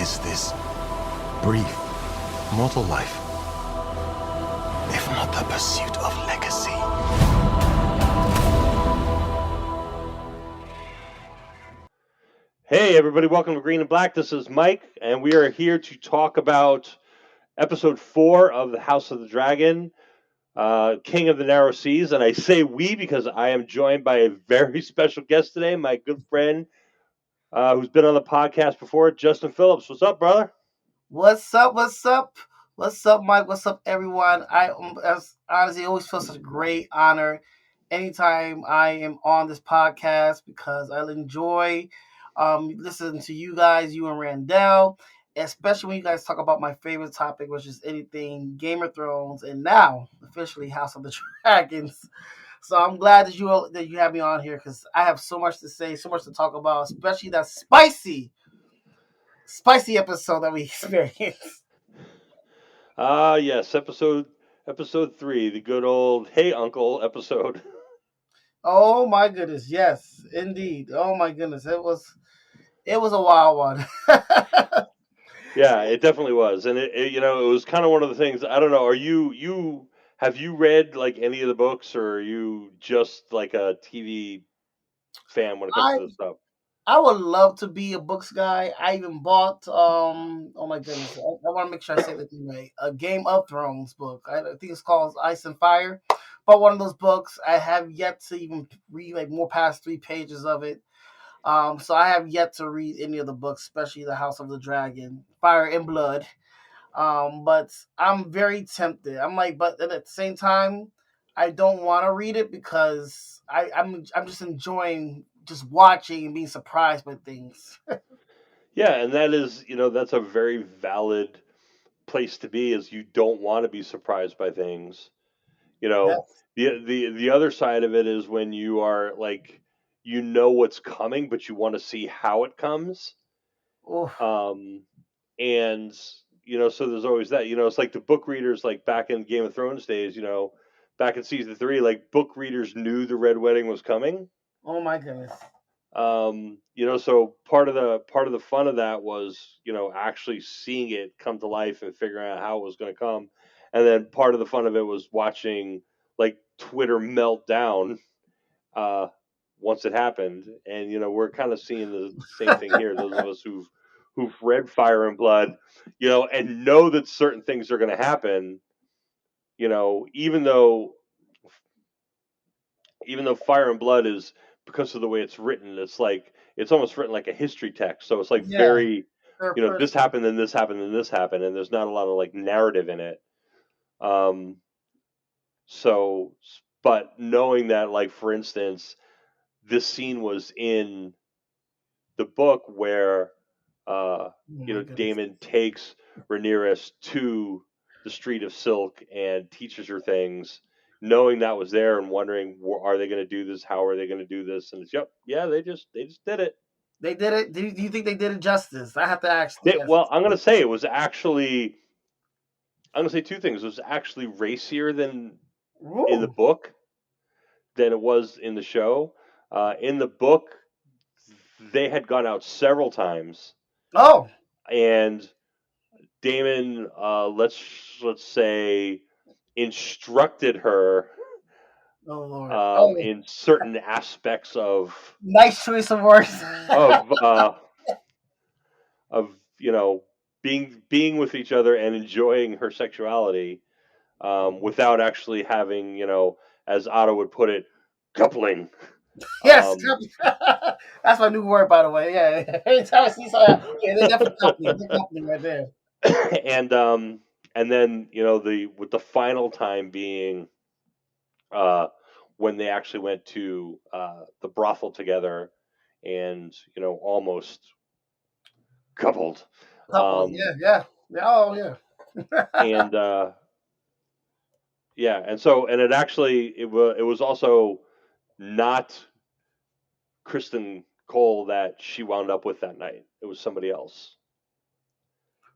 is this brief mortal life, if not the pursuit of legacy? Hey everybody, welcome to Green and Black. This is Mike, and we are here to talk about episode 4 of the House of the Dragon, King of the Narrow Seas. And I say we because I am joined by a very special guest today, my good friend who's been on the podcast before, Justin Phillips. What's up, brother? What's up? What's up, Mike? What's up, everyone? Honestly always feel such a great honor anytime I am on this podcast because I enjoy listening to you guys, you and Randall, especially when you guys talk about my favorite topic, which is anything Game of Thrones, and now officially House of the Dragons. So I'm glad that you have me on here because I have so much to say, so much to talk about, especially that spicy episode that we experienced. Yes, episode 3, the good old Hey Uncle episode. Oh my goodness, yes, indeed. Oh my goodness, it was a wild one. Yeah, it definitely was, and it was kind of one of the things. I don't know. Are you have you read like any of the books, or are you just like a TV fan when it comes I to this stuff? I would love to be a books guy. I even bought oh my goodness, I want to make sure I say the thing right. A Game of Thrones book. I think it's called Ice and Fire. But one of those books, I have yet to even read like more past 3 pages of it. So I have yet to read any of the books, especially The House of the Dragon, Fire and Blood. But I'm very tempted. I'm like, but then at the same time, I don't want to read it because I'm just enjoying just watching and being surprised by things. Yeah, and that is, that's a very valid place to be. Is you don't want to be surprised by things. You know, Yes. the other side of it is when you are like, what's coming, but you want to see how it comes. Oof. Um, and so there's always that. It's like the book readers, like back in Game of Thrones days. Back in season 3, like book readers knew the Red Wedding was coming. Oh my goodness. So part of the fun of that was actually seeing it come to life and figuring out how it was going to come, and then part of the fun of it was watching like Twitter melt down uh, once it happened, and we're kind of seeing the same thing here. Those of us who've read Fire and Blood, and know that certain things are going to happen, even though Fire and Blood is, because of the way it's written, it's almost written like a history text. So it's like Yeah. very, Third this person. happened and this happened and this happened, and there's not a lot of like narrative in it. Um, so, but knowing that, like for instance, this scene was in the book where, uh, Oh my goodness. Damon takes Rhaenyra to the Street of Silk and teaches her things, knowing that was there and wondering, are they going to do this? How are they going to do this? And it's, yep, yeah, they just did it. They did it. Do you think they did it justice? I have to actually yes. Well, I'm going to say it was actually. I'm going to say two things. It was actually racier than in the Ooh. book than it was in the show. In the book, they had gone out several times, Oh. and Damon, let's say, instructed her Oh Lord. Oh, in certain aspects nice choice of words. of uh, of being with each other and enjoying her sexuality, without actually having, as Otto would put it, coupling. Yes, Um, that's my new word, by the way. Yeah, anytime I see something, yeah, they're definitely company. They're company right there. and then the with the final time being, uh, when they actually went to the brothel together and almost coupled. Couple, Um, yeah. Oh, yeah. and Yeah, and so, and it was also not Kristen Cole that she wound up with that night. It was somebody else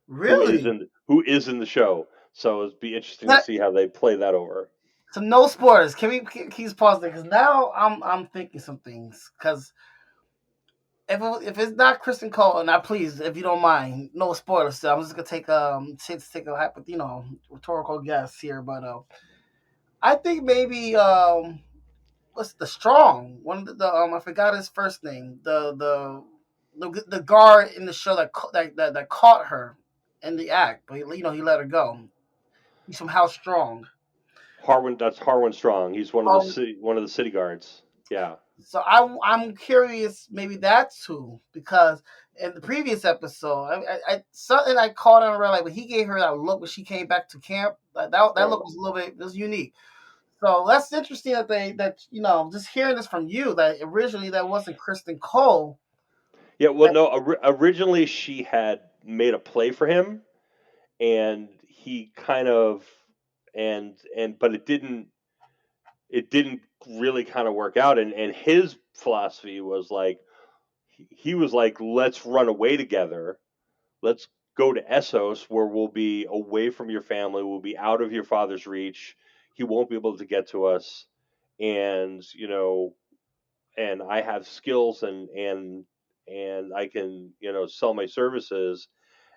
Really? who is in the show. So it'd be interesting to That, see how they play that over. so no spoilers. Can we pause there? Because now I'm thinking some things. Because if it's not Kristen Cole, now please, if you don't mind, no spoilers. Still, I'm just gonna take a rhetorical guess here, but I think maybe what's the strong one of the I forgot his first name, the guard in the show that caught her in the act, but he let her go. He's from How Strong. Harwin, that's Harwin Strong. He's Um, one of the city guards. Yeah. so I'm curious, maybe that's who, because in the previous episode, something I caught on her, like when he gave her that look when she came back to camp, that Right. look was a little bit, it was unique. So that's interesting that just hearing this from you, that originally that wasn't Kristen Cole. Yeah. Well, no. Originally, she had made a play for him, and he kind of but it didn't really kind of work out. And his philosophy was like he was like, let's run away together. Let's go to Essos where we'll be away from your family. We'll be out of your father's reach. He won't be able to get to us. And, and I have skills and I can, sell my services.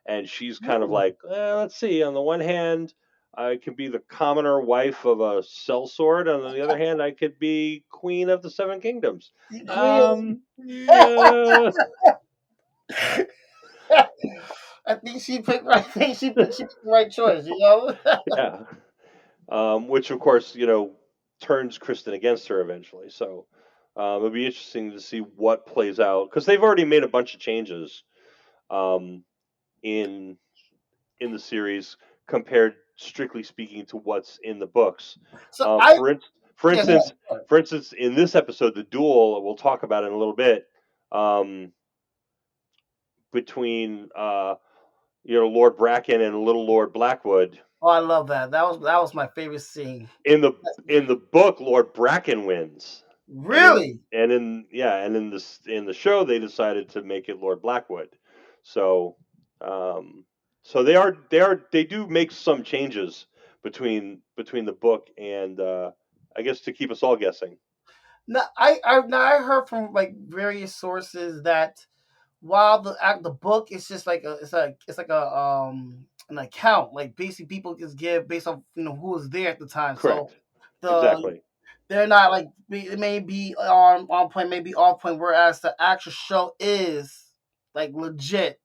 And she's kind of Hmm. like, let's see. On the one hand, I could be the commoner wife of a sellsword, and on the other hand, I could be queen of the Seven Kingdoms. Queen. Yeah, I think she picked. I think she picked the right choice. yeah. Which of course, turns Kristen against her eventually. So it'll be interesting to see what plays out because they've already made a bunch of changes um, in the series compared, strictly speaking, to what's in the books. So Um, I for in, for yeah. instance, in this episode, the duel we'll talk about in a little bit um, between Lord Bracken and Little Lord Blackwood. Oh, I love that. That was my favorite scene. In the book, Lord Bracken wins, Really? and in the show they decided to make it Lord Blackwood. So, um, so they do make some changes between the book and I guess to keep us all guessing. Now I heard from like various sources that while the book is just like it's like a an account, like basically people just give based on who was there at the time. So Correct. the Exactly. they're not like it may be on point, maybe off point, whereas the actual show is like legit,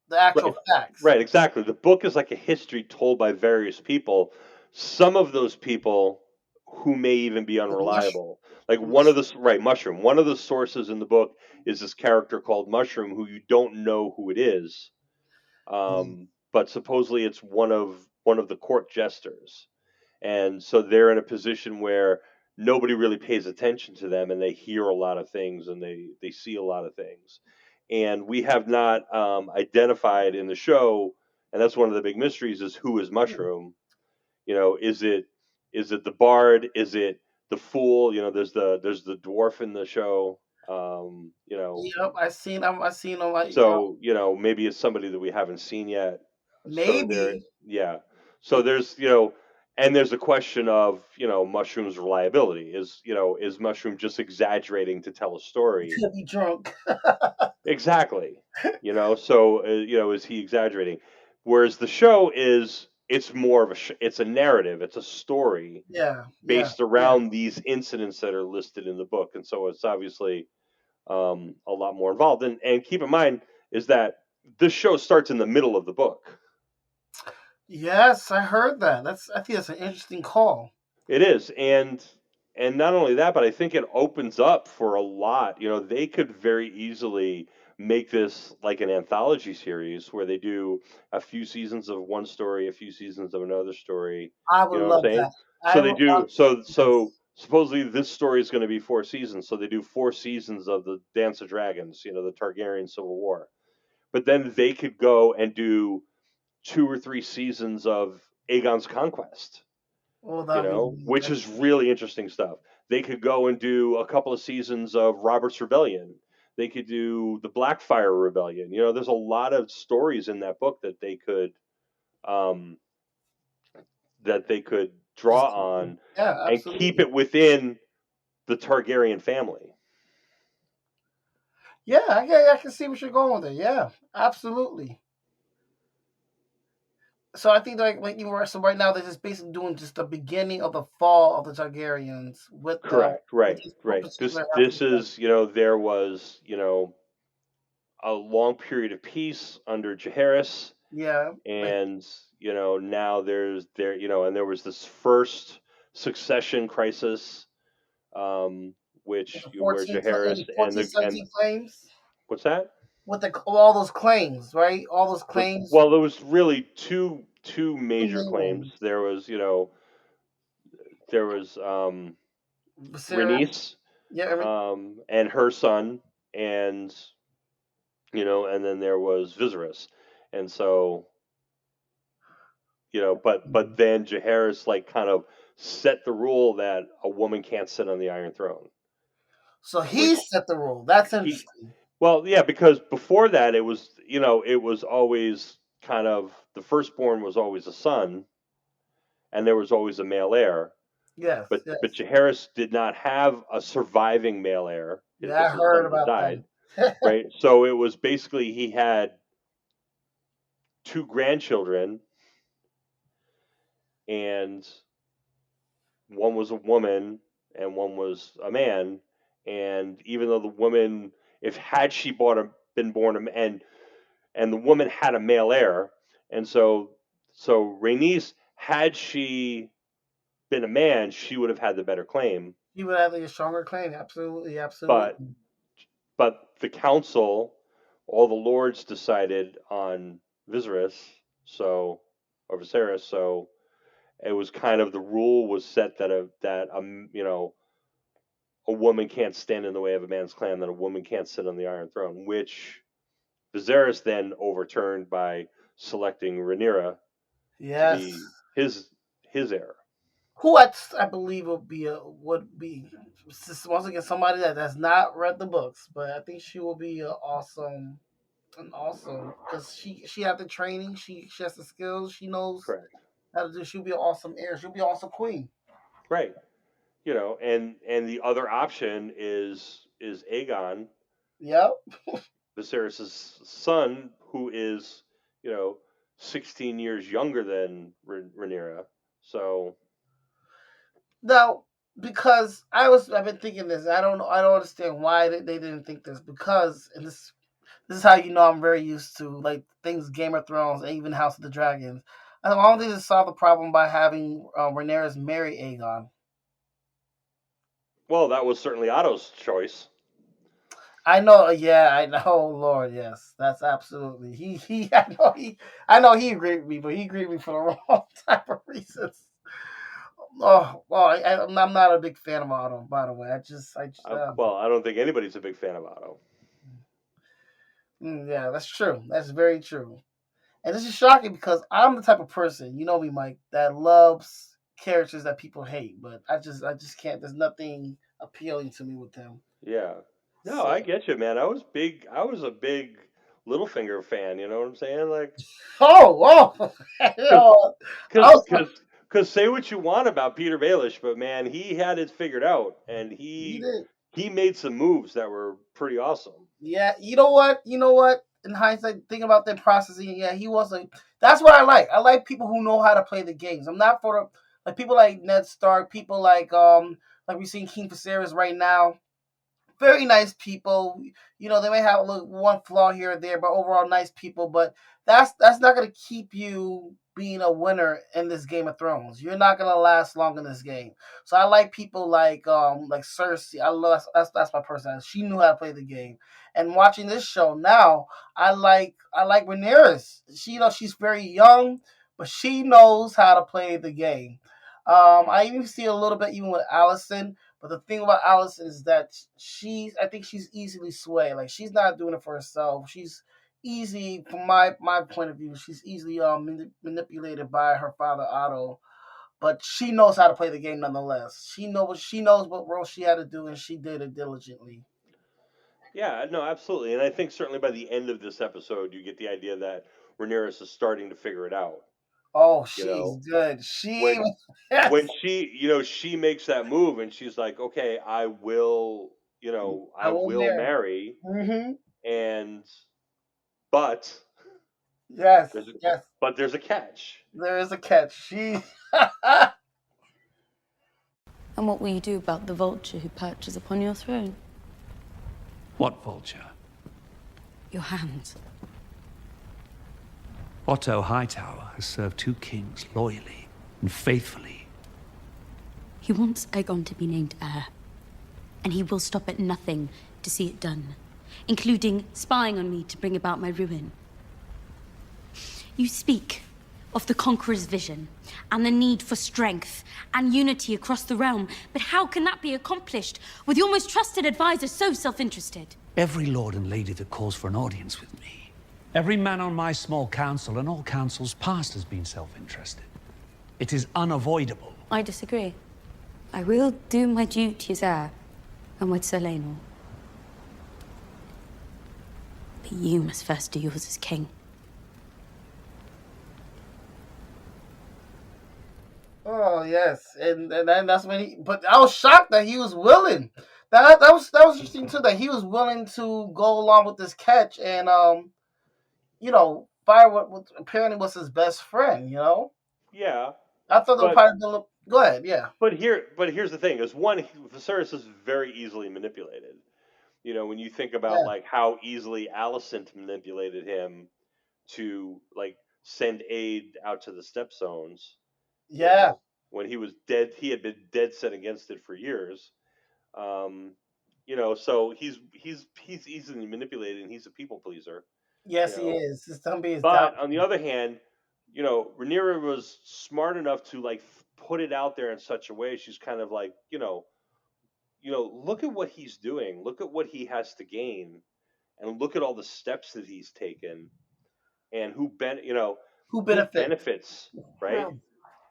the actual Right. facts. Right. Exactly. The book is like a history told by various people. Some of those people who may even be The mushroom, unreliable. Like the one of mushroom. the right mushroom. One of the sources in the book is this character called Mushroom, who you don't know who it is, but supposedly it's one of the court jesters, and so they're in a position where nobody really pays attention to them, and they hear a lot of things and they see a lot of things, and we have not identified in the show, and that's one of the big mysteries is who is Mushroom. Is it the bard? Is it the fool? There's the dwarf in the show. Yep, I seen them. So, maybe it's somebody that we haven't seen yet. So there, Maybe yeah. So it there's, and there's a question of, Mushroom's reliability. Is Mushroom just exaggerating to tell a story? could be drunk. Exactly. So, is he exaggerating? Whereas the show it's more of it's a narrative, it's a story Yeah, yeah, based yeah. around these incidents that are listed in the book. And so it's obviously a lot more involved. And keep in mind is that this show starts in the middle of the book. Yes, I heard that. I think that's an interesting call. It is, and not only that, but I think it opens up for a lot. They could very easily make this like an anthology series where they do a few seasons of one story, a few seasons of another story. I You would know what I'm love saying? that. So they do. So Yes. supposedly this story is going to be 4 seasons. So they do 4 seasons of the Dance of Dragons. The Targaryen Civil War. But then they could go and do 2 or 3 seasons of Aegon's Conquest, Oh, that'd be which that's is really interesting stuff. They could go and do a couple of seasons of Robert's Rebellion. They could do the Blackfire Rebellion. There's a lot of stories in that book um, that they could just draw on yeah, and keep absolutely. it within the Targaryen family. Yeah, I can see what you're going with it. Yeah, absolutely. So I think like you were so right now they're just basically doing just the beginning of the fall of the Targaryens Correct. with Right. this Right. This particular this episode. is there was a long period of peace under Jaehaerys, Yeah, like and now and there was this first succession crisis, with which the where Jaehaerys 14, and 17 claims what's that? with all those claims, right? All those claims, Well, there was really two two major main claims. ones. There was Viserys, Rhaenys, yeah, I mean, and her son, and and then there was Viserys, and so but then Jaehaerys like kind of set the rule that a woman can't sit on the Iron Throne, so he which set the rule. That's he interesting. well, yeah, because before that it was always kind of the firstborn was always a son, and there was always a male heir. Yes, But yes, Jaehaerys did not have a surviving male heir yeah. I because his heard sons had about died, that. right? So it was basically he had two grandchildren, and one was a woman and one was a man. And even though the woman, if had she been born and the woman had a male heir, and so Rhaenys, had she been a man, she would have had the better claim. He would have like a stronger claim. Absolutely, But absolutely. the council, all the lords decided on Viserys, so or Viserys, so it was kind of the rule was set that a woman can't stand in the way of a man's clan, that a woman can't sit on the Iron Throne, which Viserys then overturned by selecting Rhaenyra to Yes. be his heir. Who I believe would be just once again somebody that has not read the books, but I think she will be an awesome because she had the training, she has the skills, she knows Correct. how to do. She'll be an awesome heir. She'll be an awesome queen. Right. And the other option is Aegon, Yep. Viserys' son, who is, you know, 16 years younger than Rhaenyra. So, Now, because I've been thinking this. I don't understand why they didn't think this because and this is how you know I'm very used to like things Game of Thrones and even House of the Dragons. I don't think they solve the problem by having Rhaenyra marry Aegon. well, that was certainly Otto's choice. I know, yeah, I know, oh, Lord, yes, that's absolutely I know he agreed with me, but he agreed with me for the wrong type of reasons. Oh, well, I'm not a big fan of Otto, by the way. Well, I don't think anybody's a big fan of Otto. Yeah, that's true. That's very true. And this is shocking because I'm the type of person, you know me, Mike, that loves characters that people hate, but I just can't. There's nothing appealing to me with them. Yeah. No, So, I get you, man. I was a big Littlefinger fan. You know what I'm saying? Like, oh, whoa, cause, I cause, was like, cause, cause, say what you want about Peter Baelish, but man, he had it figured out, and he he did. he made some moves that were pretty awesome. Yeah, you know what? You know what? In hindsight, thinking about that processing, yeah, he was like. That's what I like. I like people who know how to play the games. I'm not for the like people like Ned Stark, people like we see King Viserys right now. Very nice people. You know, they may have one flaw here or there, but overall nice people. But that's not gonna keep you being a winner in this Game of Thrones. You're not gonna last long in this game. So I like people like Cersei. I love that's my person. She knew how to play the game. And watching this show now, I like Rhaenyra. She she's very young, but she knows how to play the game. I even see a little bit even with Allison. But the thing about Allison is that I think she's easily swayed. Like she's not doing it for herself. She's easy, from my point of view. She's easily manipulated by her father Otto. But she knows how to play the game nonetheless. She knows what role she had to do, and she did it diligently. Yeah, no, absolutely, and I think certainly by the end of this episode, you get the idea that Rhaenyra is starting to figure it out. Oh, You she's know, good. She when yes, when she makes that move and she's like, okay, I will, I I will will marry. marry, Mm-hmm. and but Yes, there's a yes. there's a catch. There is a catch. She. And what will you do about the vulture who perches upon your throne? What vulture? Your hand. Otto Hightower has served 2 kings loyally and faithfully. He wants Aegon to be named heir. And he will stop at nothing to see it done, including spying on me to bring about my ruin. You speak of the Conqueror's vision and the need for strength and unity across the realm, but how can that be accomplished with your most trusted advisor so self-interested? Every lord and lady that calls for an audience with me, every man on my small council and all councils past has been self-interested. It is unavoidable. I disagree. I will do my duty as heir and with Sir Laenor. But you must first do yours as king. Oh yes, and then that's when he. But I was shocked that he was willing. That was interesting too. That he was willing to go along with this catch and fire what apparently was his best friend. Yeah, I thought they were but probably gonna go ahead. Yeah, here's the thing: is one, Viserys is very easily manipulated. When you think about yeah, like how easily Alicent manipulated him to like send aid out to the step zones, you yeah, know, when he was dead, he had been dead set against it for years. Um, so he's easily manipulated, and he's a people pleaser. You yes, he know, is. His tummy is down. but on the other hand, Rhaenyra was smart enough to like put it out there in such a way. She's kind of like, look at what he's doing. Look at what he has to gain, and look at all the steps that he's taken, and Who who benefits? benefits, right?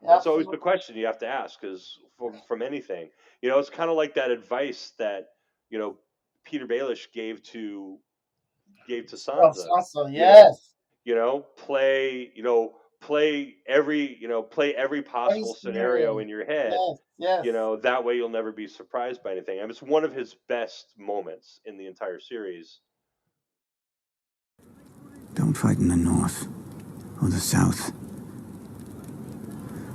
Yeah, That's always the absolutely. question you have to ask, because from anything, it's kind of like that advice that you know Peter Baelish gave to Oh, Sansa. Sansa, You know, yes. play every Any possible scenario scenario. in your head. Yes, yes. That way you'll never be surprised by anything. I mean, it's one of his best moments in the entire series. Don't fight in the north or the south.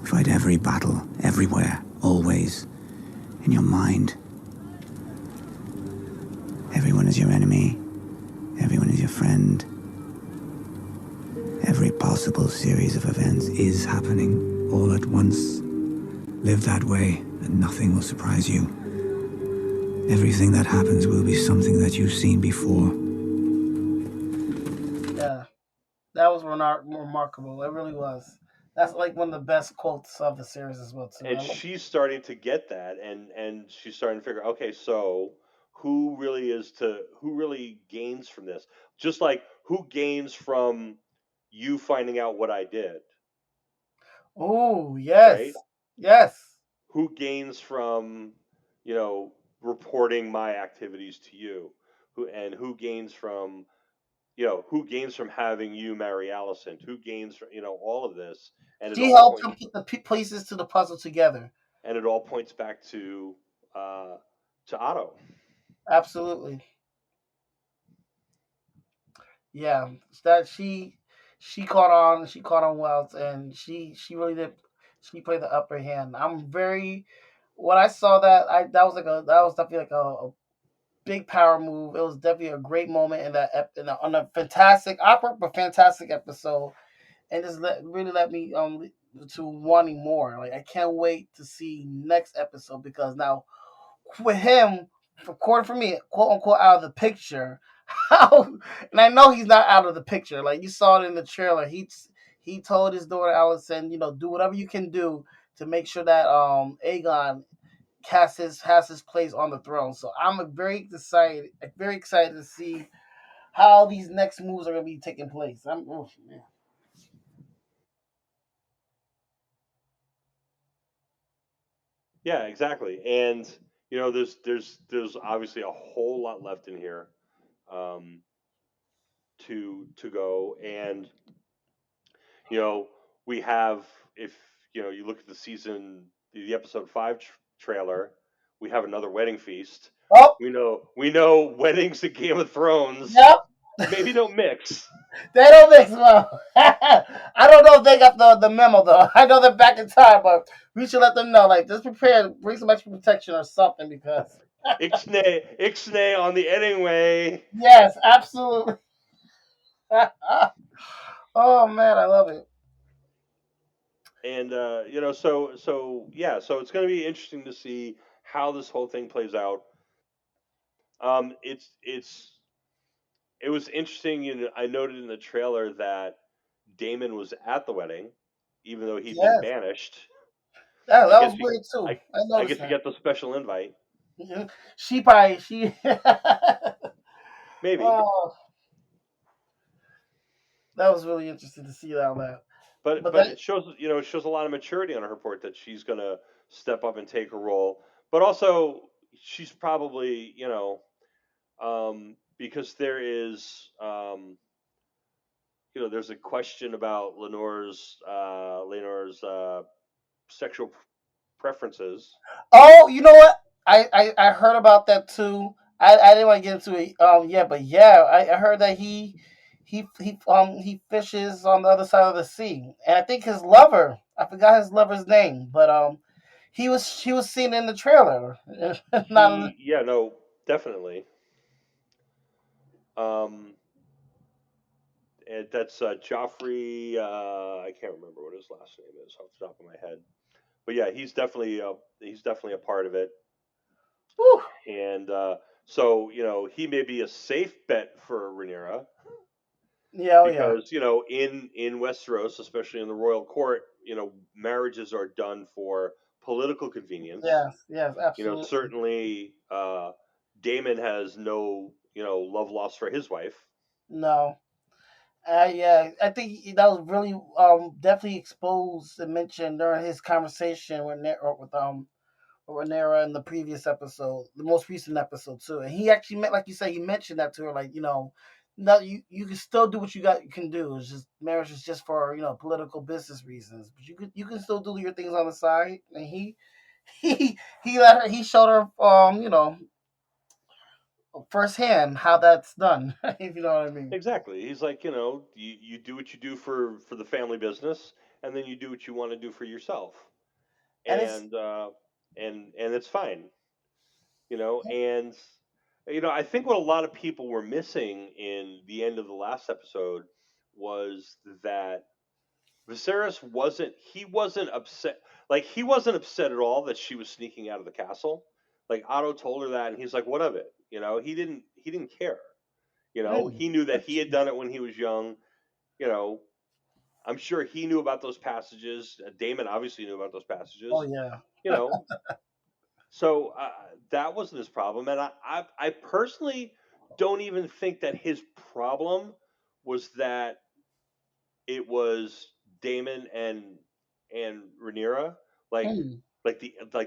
Fight every battle, everywhere, always, in your mind. Everyone is your enemy. Everyone is your friend. Every possible series of events is happening all at once. Live that way, and nothing will surprise you. Everything that happens will be something that you've seen before. Yeah, that was remarkable. It really was. That's like one of the best quotes of the series as well too. And she's starting to get that, and she's starting to figure, okay, so who really gains from this? Just like who gains from you finding out what I did, Oh yes, right? yes. Who gains from you know reporting my activities to you? Who gains from having you marry Alicent? Who gains from all of this? And it She all helped points him put the pieces to the puzzle together. back uh, to Otto. Absolutely. Yeah, that she caught on well, and she really did. She played the upper hand. I'm very when I saw that that was definitely like a big power move. It was definitely a great moment in on a fantastic opera, but fantastic episode, and just really let me to wanting more. Like I can't wait to see next episode because now with him, according for me, quote unquote, out of the picture. How and I know he's not out of the picture. Like you saw it in the trailer. He told his daughter Allison, do whatever you can do to make sure that Aegon has his place on the throne. So I'm very excited to see how these next moves are gonna be taking place. Oh man. Yeah, exactly. And there's obviously a whole lot left in here um, to go. And you know we have, if you look at the episode 5 trailer, we have another wedding feast. Oh, we know weddings in Game of Thrones yep. maybe don't mix. They don't mix well. I don't know if they got the memo though. I know they're back in time, but we should let them know. Like, just prepare, bring some extra protection or something because Ixnay on the Eddingway. yes, absolutely. Oh man, I love it. And so it's going to be interesting to see how this whole thing plays out. It was interesting. I noted in the trailer that Damon was at the wedding, even though he'd been Yes, banished. I that guess was he, weird too. I, I I noticed guess he that. got the special invite. Mhm. She probably she. Maybe, Oh, that was really interesting to see all that. but But but that, it shows a lot of maturity on her part that she's gonna step up and take a role. But also, she's probably because there's a question about Lenore's sexual preferences. oh, you know what? I heard about that too. I didn't want to get into it yeah, but yeah, I heard that he fishes on the other side of the sea, and I think his lover, I forgot his lover's name, but he was seen in the trailer. Not in the, Yeah, no, definitely. Um, and that's Joffrey. I can't remember what his last name is off the top of my head, but yeah, he's definitely a part of it. whew. And so he may be a safe bet for Rhaenyra Yeah, oh yeah, because in Westeros, especially in the royal court, marriages are done for political convenience. yes, yes, absolutely. Certainly, Damon has no love lost for his wife. No, yeah, I think that was really definitely exposed and mentioned during his conversation with Renera in the previous episode, the most recent episode too. And he actually meant, like you said, he mentioned that to her, like no, you can still do what you can do. It's just marriage is just for political business reasons, but you can still do your things on the side. And he he showed her firsthand how that's done. If you know what I mean. Exactly. He's like, you do what you do for the family business, and then you do what you want to do for yourself, And it's and and it's fine. And I think what a lot of people were missing in the end of the last episode was that Viserys wasn't upset. Like, he wasn't upset at all that she was sneaking out of the castle. Like, Otto told her that, and he's like, what of it? He didn't care. mm, He knew that he had interesting. done it when he was young. you know I'm sure he knew about those passages. Damon obviously knew about those Oh passages. yeah. you know so that wasn't his problem, and I personally don't even think that his problem was that it was Damon and Rhaenyra, like Mm, like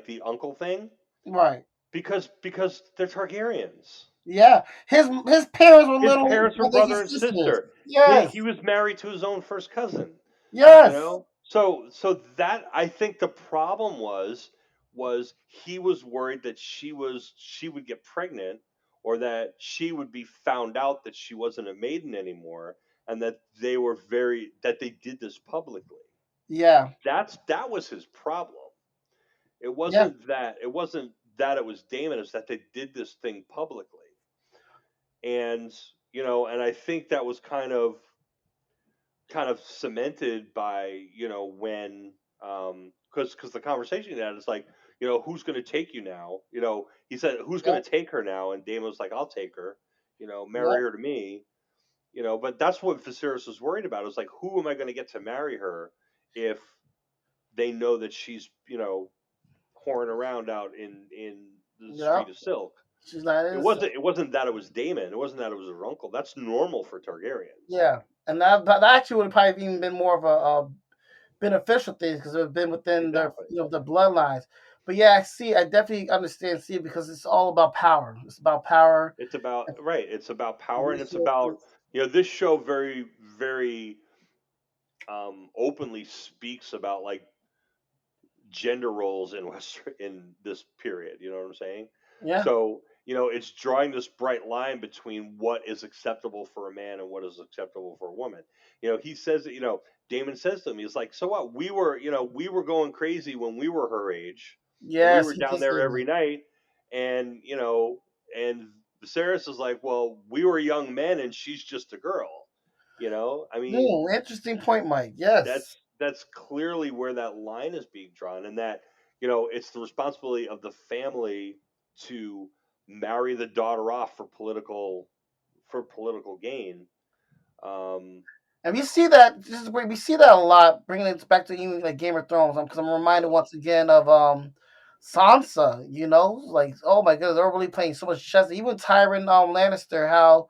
the uncle thing, right. because they're Targaryens. Yeah. His parents were His little parents were brothers brother and and sisters. sister. He Yes. was married to his own first cousin. Yes. So that, I think, the problem was he was worried that she would get pregnant, or that she would be found out that she wasn't a maiden anymore, and that they did this publicly. Yeah. That was his problem. Yeah. It wasn't that it was Damon. It's that they did this thing publicly. And I think that was kind of cemented by when, because the conversation he had is like, who's going to take you now? He said, who's going Yep. to take her now? And Damon was like, I'll take her. Marry Yep. her to me. But that's what Viserys was worried about. It was like, who am I going to get to marry her if they know that she's whoring around out in the street Yep. of silk? She's not It innocent. wasn't. It wasn't that it was Damon. It wasn't that it was her uncle. That's normal for Targaryens. Yeah. And that actually would have probably even been more of a beneficial thing because it would have been within their Exactly. the bloodlines. But yeah, I definitely understand see because it's all about power. It's about power It's about, right. It's about and power, and it's about, resources. this show very, very openly speaks about, like, gender roles in this period. You know what I'm saying? Yeah. So it's drawing this bright line between what is acceptable for a man and what is acceptable for a woman. He says that, Damon says to him, he's like, so what? We were going crazy when we were her age, and we Yes, were he down just there did every that. night, and and Viserys is like, well, we were young men, and she's just a girl. I mean, Interesting point, Mike. that's Yes. that's clearly where that line is being drawn, and that it's the responsibility of the family to marry the daughter off for political gain. um And we see that this is great. We see that a lot, bringing it back to even like Game of Thrones. Because I'm reminded yeah, once again of Sansa. Like, oh my goodness, they're really playing so much chess. Even Tyrion Lannister, how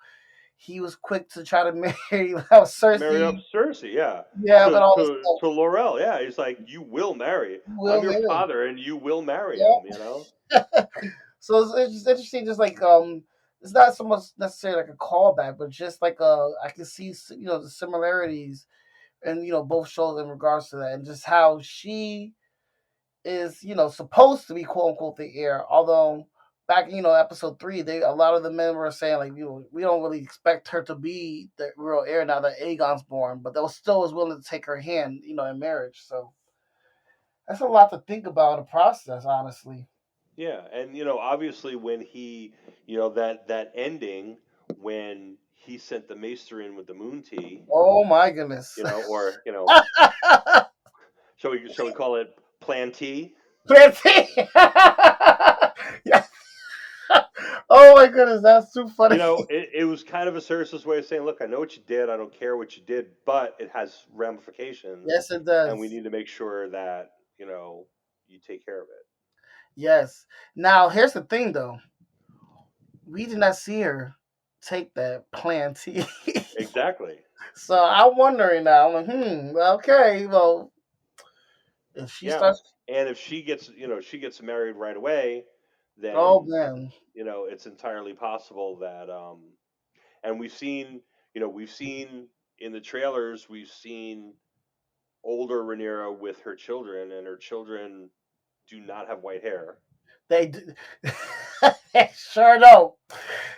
he was quick to try to marry marry up Cersei. Cersei, yeah, Yeah, but to all this to stuff. to Laurel, yeah. He's like, you will marry. I'm Will your marry. father, and you will marry him. Yeah. So it's just interesting, just like it's not so much necessarily like a callback, but just like I can see the similarities and both shows in regards to that, and just how she is supposed to be quote unquote the heir. Although back in episode 3, they a lot of the men were saying like we don't really expect her to be the real heir now that Aegon's born, but they was still was willing to take her hand in marriage. So that's a lot to think about in the process, honestly. Yeah, and obviously when he, that ending when he sent the maester in with the moon tea, Oh my goodness. or shall we call it Plan T? Plantain. Yeah. Oh my goodness, that's too funny. It was kind of a Cersei's way of saying, look, I know what you did, I don't care what you did, but it has ramifications, Yes, it and we does. need to make sure that you take care of it. Yes. Now here's the thing, though. We did not see her take that Plan T. Exactly. So I'm wondering now. I'm like, okay, well, if she Yeah, starts, and if she gets married right away, oh then man, it's entirely possible that and we've seen in the trailers, we've seen older Rhaenyra with her children, and her children do not have white hair. they d- they sure don't.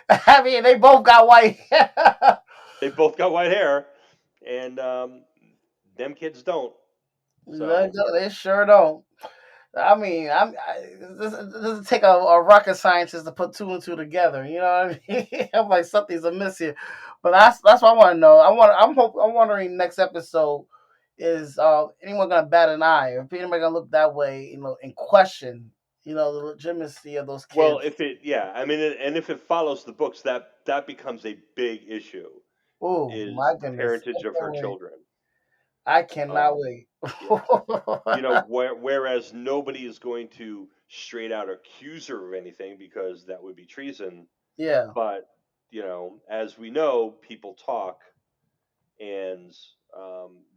I mean, they both got white. They both got white hair, and them kids don't. So They sure don't. I mean, this doesn't take a rocket scientist to put two and two together. You know what I mean? I'm like something's amiss here, but that's what I want to know. I'm wondering next episode is anyone gonna bat an eye, or if anybody gonna look that way, and question, the legitimacy of those well, kids. I mean, and if it follows the books, that becomes a big issue, Oh is my the goodness! I parentage of her can't wait. children. I cannot Um, wait. yeah, whereas nobody is going to straight out accuse her of anything, because that would be treason. Yeah. But as we know, people talk, and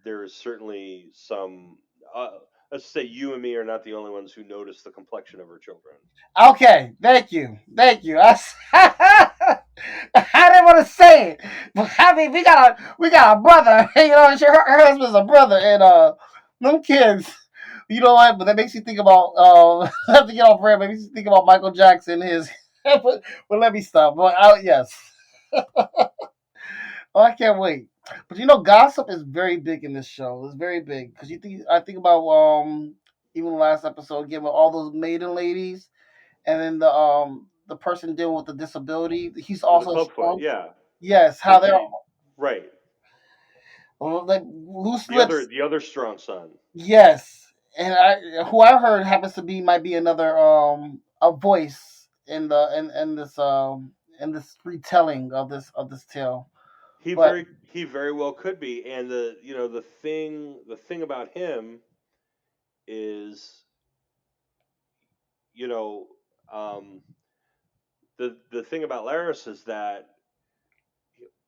there is certainly some. Uh, let's say you and me are not the only ones who notice the complexion of her children. Okay, thank you. I didn't want to say it, but I mean, we got a brother. Her husband's a brother, and them kids. You know what? But that makes you think about not to get off rant, but it makes you think about Michael Jackson. His, but let me stop. But yes, oh, I can't wait. But gossip is very big in this show. It's very big because I think about even the last episode, given all those maiden ladies, and then the person dealing with the disability, he's With the also clubfoot, strong. yeah, Yes, how with they're the right, like loose the other lips. the other strong son. Yes, and who I heard happens to be might be another a voice in this retelling of this tale. But He very well could be, and the thing about him is, you know um, the thing about Laris is that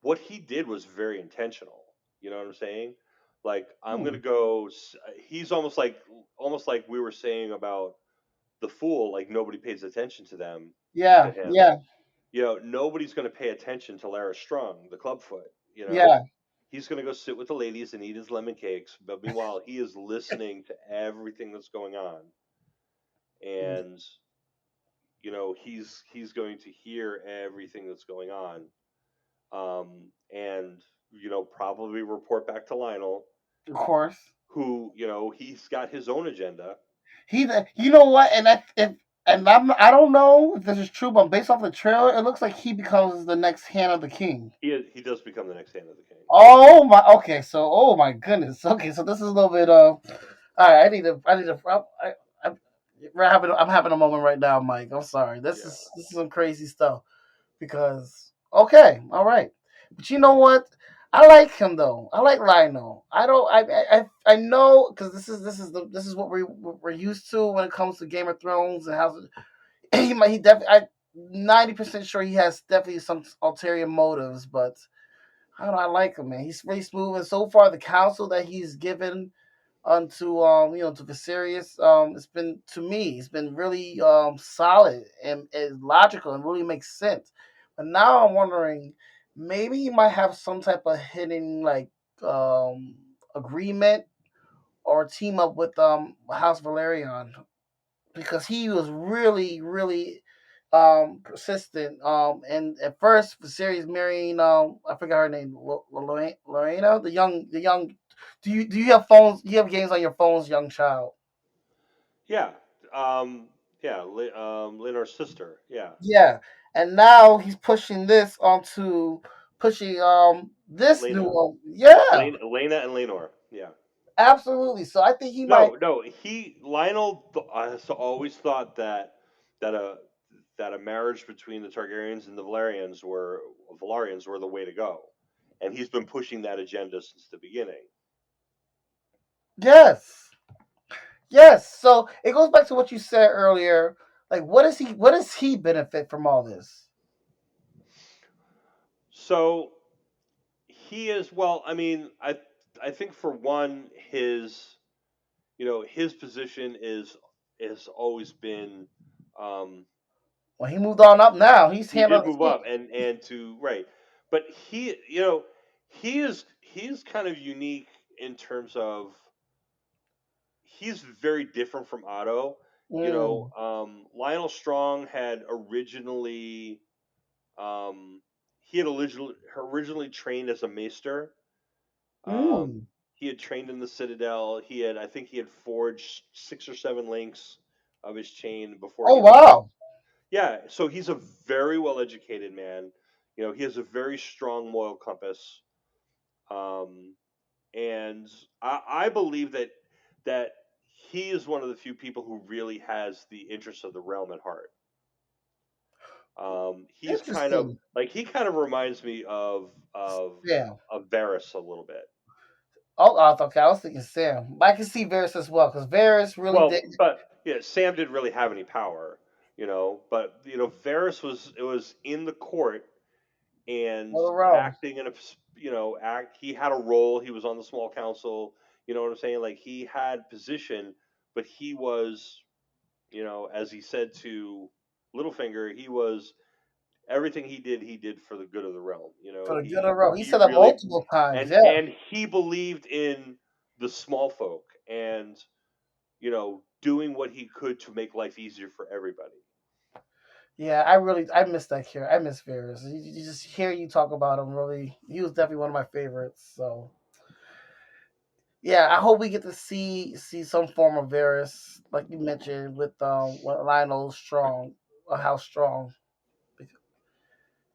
what he did was very intentional. You know what I'm saying? Like, I'm gonna hmm, go. He's almost like we were saying about the fool. Like, nobody pays attention to yeah, him. yeah, Nobody's gonna pay attention to Laris Strong, the clubfoot. yeah. He's gonna go sit with the ladies and eat his lemon cakes. But meanwhile, he is listening to everything that's going on, and he's going to hear everything that's going on, and probably report back to Lionel, Of course. who he's got his own agenda. You know what? I don't know if this is true, but based off the trailer, it looks like he becomes the next Hand of the King. He does become the next Hand of the King. Oh my. Okay, so oh my goodness. Okay, so this is a little bit. All right, I, I'm having a moment right now, Mike. I'm sorry. Yeah. This is some crazy stuff because okay, all right, but you know what? I like him though. I like Lionel. I don't. I know because this is what we're used to when it comes to Game of Thrones and how he definitely. I 90% sure he has definitely some ulterior motives, but I don't know. I like him, man. He's really smooth, and so far the counsel that he's given unto to Viserys, it's been to me, it's been really solid and logical and really makes sense. But now I'm wondering, maybe he might have some type of hidden like agreement or team up with House Valerian because he was really persistent. And at first, Viserys marrying I forgot her name, Lorena, the young. Do you have phones? Do you have games on your phones, young child? Yeah. Yeah. Leonor's sister. Yeah. Yeah. And now he's pushing this onto pushing this new Lena. one. Yeah, Lena and Lenor. Yeah. absolutely. So I think he might. No. Lionel has always thought that a that a marriage between the Targaryens and the Valarians were the way to go, and he's been pushing that agenda since the beginning. Yes. Yes. So it goes back to what you said earlier. Like, what does he benefit from all this? So he is well. I mean, I think for one, his position has always been. Um, Well, he moved on up now. He's he did handled. move up and to right, but he is kind of unique in terms of he's very different from Otto. Mm, Lionel Strong had originally um, originally trained as a maester. mm. He had trained in the Citadel. I think he had forged 6 or 7 links of his chain before Oh he left. wow. Yeah, so he's a very well educated man. He has a very strong moral compass. Um, and I believe that he is one of the few people who really has the interests of the realm at heart. He's kind of Interesting. like he kind of reminds me Yeah. of Varys a little bit. Oh, okay. I was thinking Sam. But I can see Varys as well because Varys really did Well, but yeah, Sam didn't really have any power, but Varys was in the court and all around acting in a act. He had a role. He was on the small council. You know what I'm saying? Like he had position, but he was, as he said to Littlefinger, he was everything he did for the good of the realm. for the good of He the road. He he said that really multiple times. and Yeah. and he believed in the small folk and doing what he could to make life easier for everybody. Yeah, I miss that character. I miss Varys. You just hear you talk about him. Really, he was definitely one of my favorites. So yeah, I hope we get to see some form of Varys, like you mentioned, with Lionel Strong, or how strong.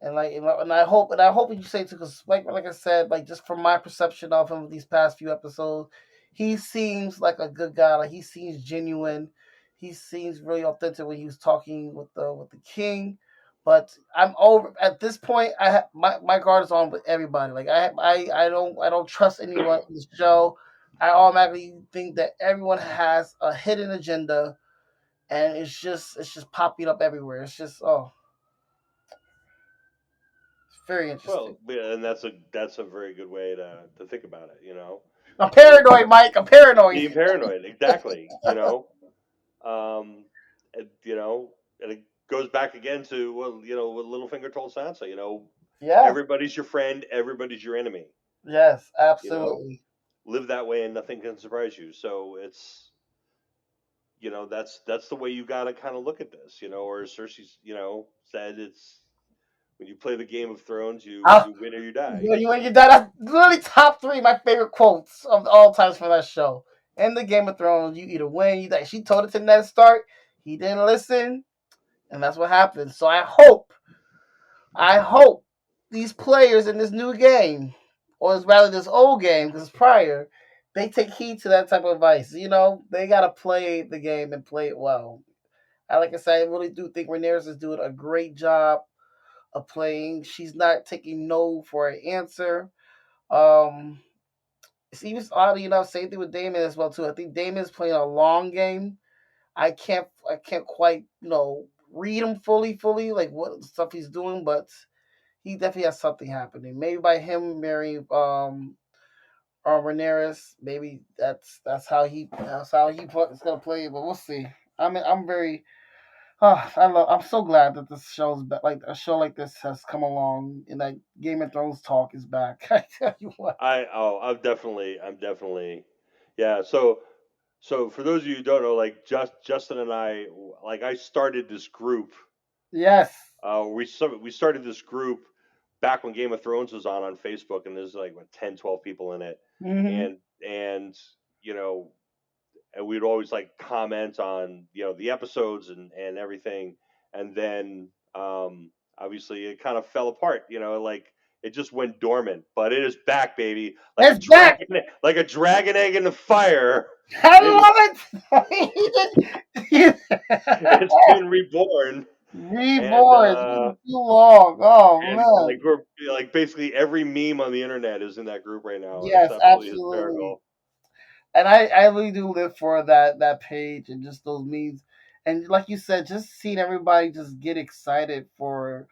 And I hope what you say too, because like I said, like just from my perception of him these past few episodes, he seems like a good guy. Like he seems genuine. He seems really authentic when he was talking with the king. But I'm over at this point. My guard is on with everybody. Like I don't trust anyone in this show. I automatically think that everyone has a hidden agenda, and it's just popping up everywhere. It's just it's very interesting. Well, yeah, and that's a very good way to think about it. I'm Is paranoid, Mike. I'm paranoid. being paranoid. Exactly. And it goes back again to what Littlefinger told Sansa. Yeah. Everybody's your friend, everybody's your enemy. Yes, You know, absolutely. live that way, and nothing can surprise you. So that's the way you got to kind of look at this, or Cersei's, said it's when you play the Game of Thrones, Oh, you win or you die. when you die, that's literally top three my favorite quotes of all times from that show. In the Game of Thrones, you either win, you die. She told it to Ned Stark. He didn't listen, and that's what happened. So I hope these players in this new game, or rather this old game, because it's prior, they take heed to that type of advice. They gotta play the game and play it well. Like I said, I really do think Rhaenyra is doing a great job of playing. She's not taking no for an answer. Um, it's even oddly enough, same thing with Damon as well too. I think Damon's playing a long game. I can't quite read him fully like what stuff he's doing, but he definitely has something happening. Maybe by him marrying Rhaenyra, maybe that's how he is gonna play it. But we'll see. I'm very I'm so glad that this show's back. Like a show like this has come along, and that Game of Thrones talk is back. I tell you what. I'm definitely, yeah. So for those of you who don't know, like Justin and I, like I started this group. Yes. We started this group back when Game of Thrones was on Facebook, and there's like what 10, 12 people in it, Mm-hmm. and you know, and we'd always like comment on the episodes and everything, and then obviously it kind of fell apart. Like it just went dormant, but it is back, baby, like a It's back. dragon, like a dragon egg in the fire. It I love it. it's been reborn, and Reborn. It's been too long. Oh like man. we're like basically every meme on the internet is in that group right now. It's Yes, absolutely absolutely. hysterical. And I really do live for that page and just those memes. And like you said, just seeing everybody just get excited for it.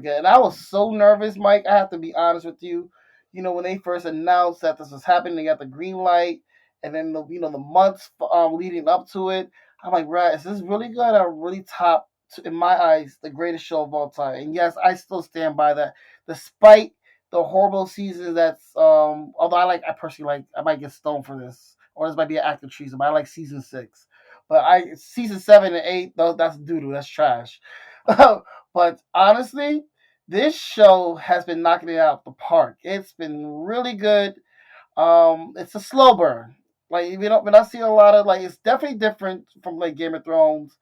And I was so nervous, Mike. I have to be honest with you. When they first announced that this was happening, they got the green light, and then the months leading up to it. I'm like, right, is this really gonna really top, in my eyes, the greatest show of all time? And yes, I still stand by that, despite the horrible season that's although I personally like, I might get stoned for this, or this might be an act of treason, but I like season 6. But I season 7 and 8, though, that's doo doo, that's trash. But honestly, this show has been knocking it out the park. It's been really good. It's a slow burn. Like we're not seeing a lot of, like, it's definitely different from like Game of Thrones.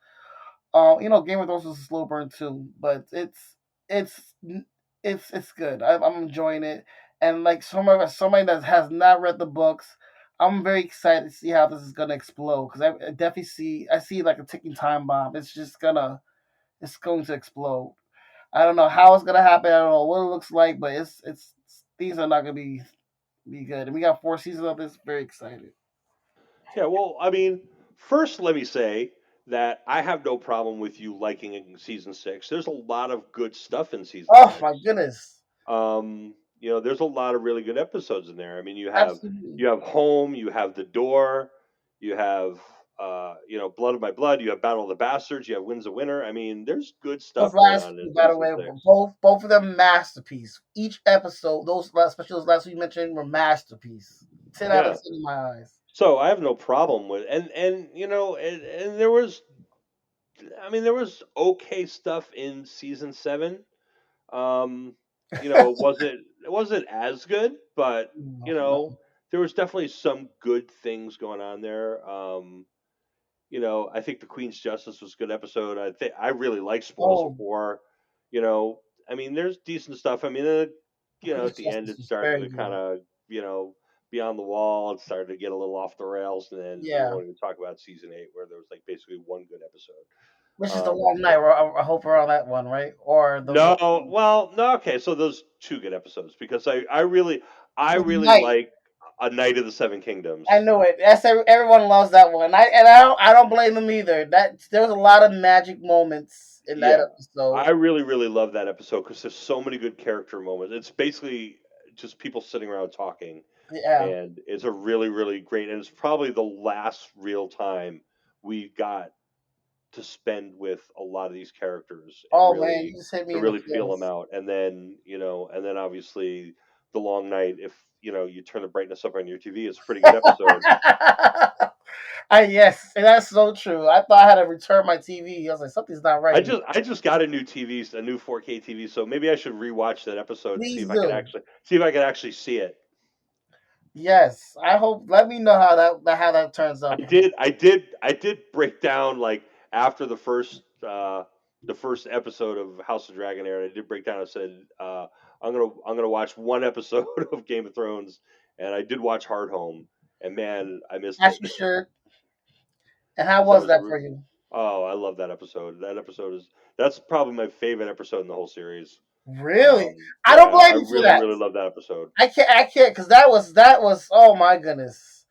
Game of Thrones was a slow burn too, but it's it's good. I'm enjoying it, and like somebody that has not read the books, I'm very excited to see how this is gonna explode, because I definitely see like a ticking time bomb. It's going to explode. I don't know how it's gonna happen. I don't know what it looks like, but it's things are not gonna be good. And we got 4 seasons of this. Very excited. Yeah, well, I mean, first let me say that I have no problem with you liking season 6. There's a lot of good stuff in season Oh my 6. goodness! There's a lot of really good episodes in there. I mean, Absolutely. you have Home, you have The Door, you have Blood of My Blood, you have Battle of the Bastards, you have Winds of Winter. I mean, there's good Those stuff going last on in two, by the season way, were 6. both of them masterpiece. Each episode, especially those last two you mentioned, were masterpiece. 10 out of Yeah. 10 in my eyes. So I have no problem with, and there was okay stuff in season 7. Um, it wasn't as good, but No, you know, no. there was definitely some good things going on there. I think the Queen's Justice was a good episode. I really like Spoils of Oh, War. You know, there's decent stuff. I mean, Queen's at the end Justice it was started very to kind good. of beyond the wall. It started to get a little off the rails, and then we Yeah, won't even talk about season 8, where there was like basically one good episode. which is the Um, long night. I hope we're on that one, right? Or the no, well, no, okay. So those two good episodes, because I really night. like A Night of the Seven I Kingdoms. knew it. Everyone loves that one. I don't blame them either. There was a lot of magic moments in that Yeah, episode. I really really love that episode because there's so many good character moments. It's basically just people sitting around talking, Yeah. and it's a really really great. And it's probably the last real time we got to spend with a lot of these characters and Oh man, you really just hit me to in the really feel them feels. out. And then obviously the long night. If you turn the brightness up on your TV, it's a pretty good episode. Yes, and that's so true. I thought I had to return my TV. I was like, something's not right here. I just got a new TV, a new 4K TV, so maybe I should rewatch that episode and Please do. see if I could actually see it. Yes, I hope. Let me know how that turns out. I did break down like after the first episode of House of Dragon aired. I did break down. I said I'm gonna watch one episode of Game of Thrones, and I did watch Hard Home, and man, I missed As it. you should. And how That was was that for you? oh, I love that episode. That episode is that's probably my favorite episode in the whole series. Really? I don't Yeah, I blame you for really that. really love that episode. I can't, because that was. Oh my goodness.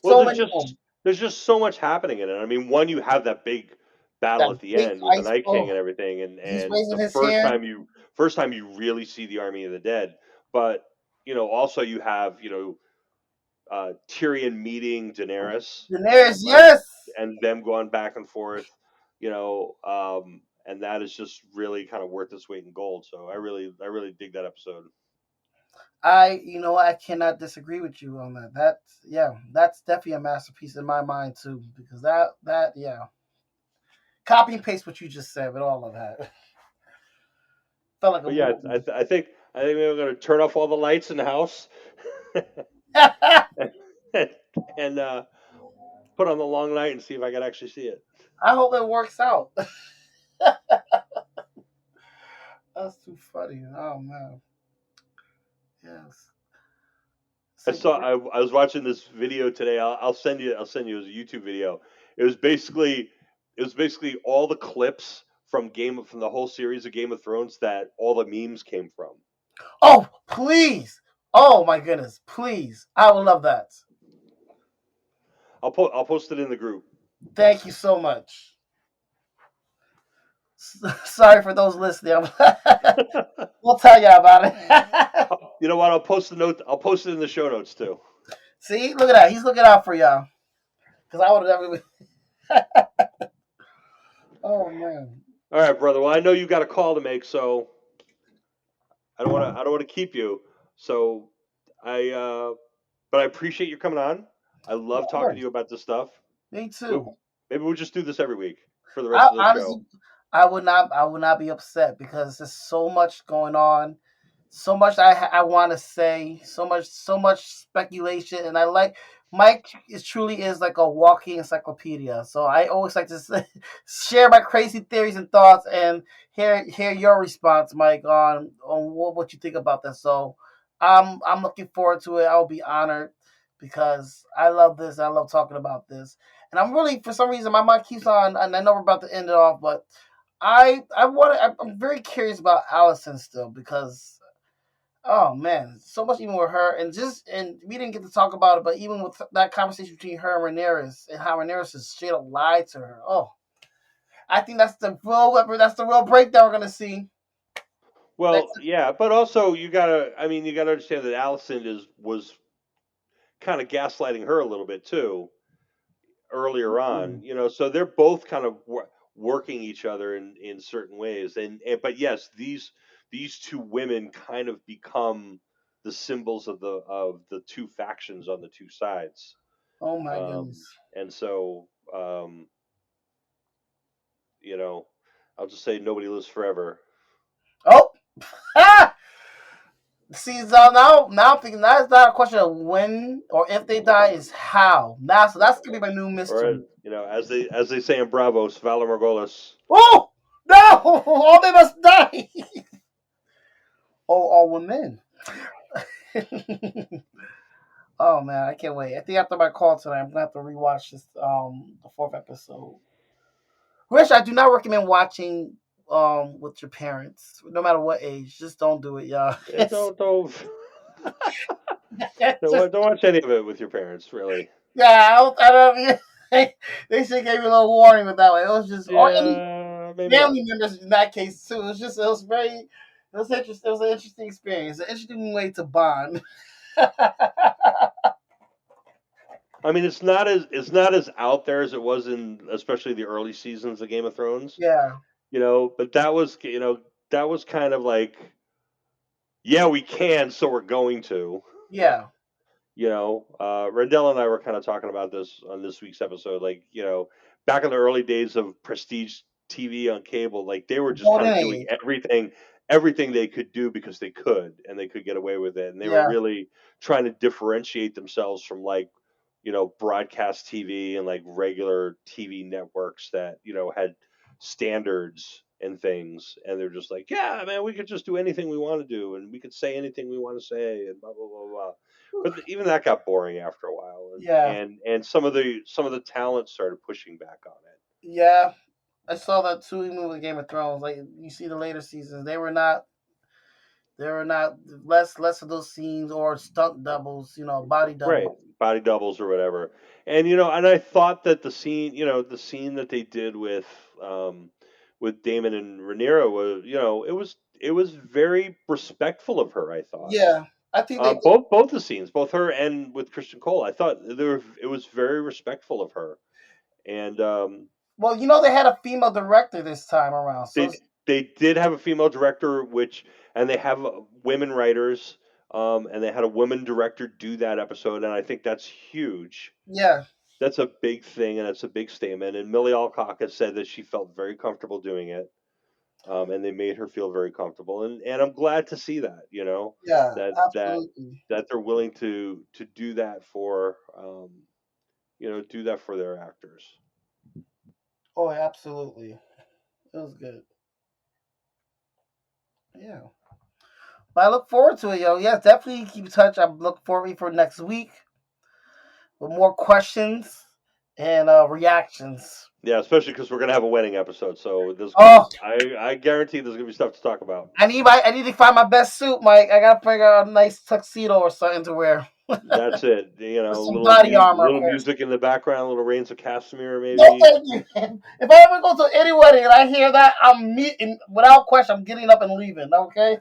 Well, So many moments. there's just so much happening in it. I mean, one, you have that big battle That at the big end with the ice. Night King Oh, and everything, he's and raising the his hand. first time you really see the army of the dead. But also you have Tyrion meeting Daenerys Daenerys, and yes. them going back and forth, and that is just really kind of worth its weight in gold. So I really dig that episode. I cannot disagree with you on that. That's definitely a masterpiece in my mind too. Because yeah, copy and paste what you just said with all of that. Felt like a But yeah, movie. I think we're gonna turn off all the lights in the house and put on the long night and see if I can actually see it. I hope it works out. That's too funny. Oh man. Yes. I So saw. I was watching this video today. I'll send you. I'll send you as a YouTube video. It was basically all the clips from the whole series of Game of Thrones that all the memes came from. oh please. Oh my goodness. Please. I would love that. I'll post it in the group. Thank you so much. Sorry for those listening. We'll tell you about it. You know what? I'll post the note. I'll post it in the show notes too. See, look at that. He's looking out for y'all. Because I would have never. Oh man. All right, brother. Well, I know you got a call to make, so I don't want to keep you. So I but I appreciate you coming on. I love Of talking to course. you about this stuff. Me We- too. Maybe we'll just do this every week for the rest I of the honestly, show. I would not be upset because there's so much going on, so much I want to say, so much speculation, and I like Mike is truly is like a walking encyclopedia. So I always like to share my crazy theories and thoughts and hear your response, Mike, on what you think about that. So I'm looking forward to it. I'll be honored because I love this. I love talking about this. And I'm really, for some reason, my mind keeps on, and I know we're about to end it off, but I'm very curious about Allison still because, oh man, so much even with her, and we didn't get to talk about it, but even with that conversation between her and Rhaenyra, and how Rhaenyra just straight up lied to her. Oh, I think that's the real breakdown we're gonna see. Well, yeah, but also you gotta. I mean, you gotta understand that Allison was kind of gaslighting her a little bit too earlier on. So they're both kind of working each other in certain ways. And but yes, these two women kind of become the symbols of the two factions on the two sides. Oh my Um, goodness. and so I'll just say nobody lives forever. Oh, ah! See, so now I'm thinking that's not a question of when or if they die, is how. Now, so that's gonna be my new Or mystery. as they say in Bravos, Valar Morghulis. Oh no! All they must die. Oh, all women. Oh man, I can't wait. I think after my call tonight, I'm gonna have to rewatch this the fourth episode. Which I do not recommend watching with your parents, no matter what age. Just don't do it, y'all. Yeah, don't It's just, don't watch any of it with your parents, really. yeah, I don't. They should give you a little warning with that one. It was just or any Yeah, maybe not. family members in that case too. It was very it was interesting. It was an interesting experience, an interesting way to bond. I mean, it's not as out there as it was in especially the early seasons of Game of Thrones. Yeah, But that was kind of like, yeah, we can, so we're going to. yeah. Rendell and I were kind of talking about this on this week's episode. Like, back in the early days of prestige TV on cable, like they were just kind Golden of doing age. everything they could do because they could and they could get away with it. And they were Yeah, really trying to differentiate themselves from like, broadcast TV and like regular TV networks that, had standards and things. And they're just like, yeah, man, we could just do anything we want to do and we could say anything we want to say and blah, blah, blah, blah. But even that got boring after a while, and yeah, and some of the talent started pushing back on it. yeah. I saw that too. Even with Game of Thrones, like you see the later seasons, they were not less of those scenes or stunt doubles, body Right, doubles. body doubles or whatever. And and I thought that the scene that they did with Damon and Rhaenyra was, it was very respectful of her. I thought Yeah, I think they did. both the scenes, both her and with Christian Cole, I thought it was very respectful of her. And Well, they had a female director this time around, so they they did have a female director, and they have women writers, and they had a woman director do that episode, and I think that's huge. yeah, That's a big thing, and it's a big statement. And Millie Alcock has said that she felt very comfortable doing it, and they made her feel very comfortable, and I'm glad to see that. yeah, That that absolutely. that they're willing to do that for do that for their actors. Oh, absolutely. It was good. Yeah. But I look forward to it, yo. Yeah, definitely keep in touch. I'm looking forward for next week with more questions and reactions. Yeah, especially because we're gonna have a wedding episode, so there's gonna be Oh, I guarantee there's gonna be stuff to talk about. I need to find my best suit, Mike. I gotta figure out a nice tuxedo or something to wear. That's it. With some body armor, of Little course. music in the background, little rains of Castamere, No, maybe. thank you. If I ever go to any wedding and I hear that, I'm meeting without question. I'm getting up and leaving. Okay.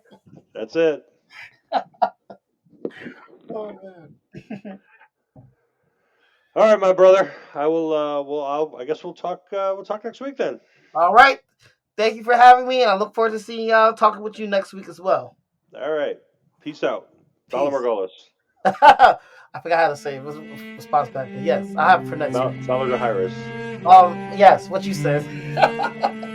That's it. Oh man. All right, my brother. I guess we'll talk. We'll talk next week then. All right. Thank you for having me, and I look forward to seeing y'all talking with you next week as well. All right. Peace out. Valar Peace. Morghulis. I forgot how to say it. It was response back. But yes, I have it for next week. Valar Morghulis. Yes, what you said.